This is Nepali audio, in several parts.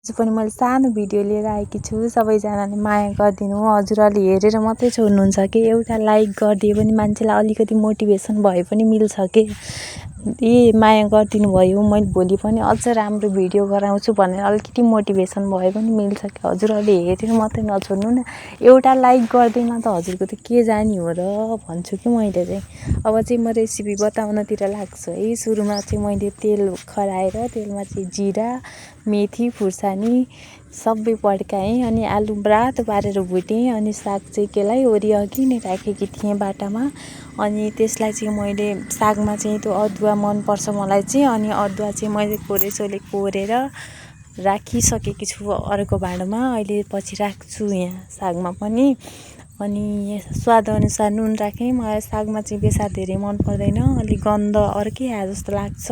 आज पनि मैले सानो भिडियो लिएर आएकी छु। सबैजनाले माया गरिदिनु, हजुरहरूले हेरेर मात्रै छोड्नुहुन्छ कि एउटा लाइक गरिदिए पनि मान्छेलाई अलिकति मोटिभेसन भए पनि मिल्छ के। माया गरिदिनु भयो, मैले भोलि पनि अझ राम्रो भिडियो गराउँछु भनेर अलिकति मोटिभेसन भए पनि मिल्छ कि। हजुरहरूले हेरेर मात्रै नछोड्नु न, एउटा लाइक गर्दैमा त हजुरको त के जानी हो र भन्छु कि मैले चाहिँ। अब चाहिँ म रेसिपी बताउनतिर लाग्छु है। सुरुमा चाहिँ मैले तेल खराएर तेलमा चाहिँ जिरा, मेथी, खुर्सानी सबै पड्काएँ अनि आलु रातो पारेर भुटेँ अनि साग चाहिँ केलाई वरि अघि नै राखेकी थिएँ बाटामा। अनि त्यसलाई चाहिँ मैले सागमा चाहिँ त्यो अदुवा मनपर्छ मलाई चाहिँ, अनि अदुवा चाहिँ मैले कोरेसोले कोरेर राखिसकेकी छु अर्को भाँडोमा। अहिले पछि राख्छु यहाँ सागमा पनि। अनि स्वादअनुसार नुन राखेँ। मलाई सागमा चाहिँ बेसार धेरै मन पर्दैन, अलिक गन्ध अर्कै आए जस्तो लाग्छ,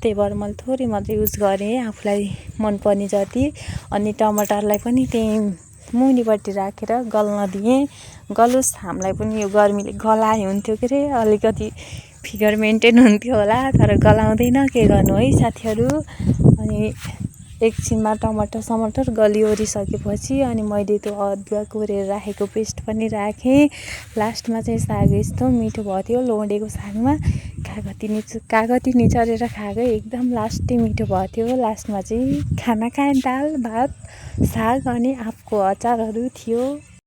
त्यही भएर मैले थोरै मात्रै युज गरेँ आफूलाई मनपर्ने जति। अनि टमाटरलाई पनि त्यही मुनिपट्टि राखेर गल्न दिएँ। गलोस्, हामीलाई पनि यो गर्मीले गलाए हुन्थ्यो के अरे, अलिकति फिगर मेन्टेन हुन्थ्यो होला, तर गलाउँदैन, के गर्नु है साथीहरू। अनि एकछिनमा टमाटर समाटर गलिओरिसकेपछि अनि मैले त्यो अदुवा कोरेर राखेको पेस्ट पनि राखेँ। लास्टमा चाहिँ साग यस्तो मिठो भयो थियो लोँडेको सागमा, कागती निचोरेर खाएको एकदम लास्टै मिठो भयो थियो। लास्टमा चाहिँ खाना खाएँ, दाल भात साग अनि आँपको अचारहरू थियो।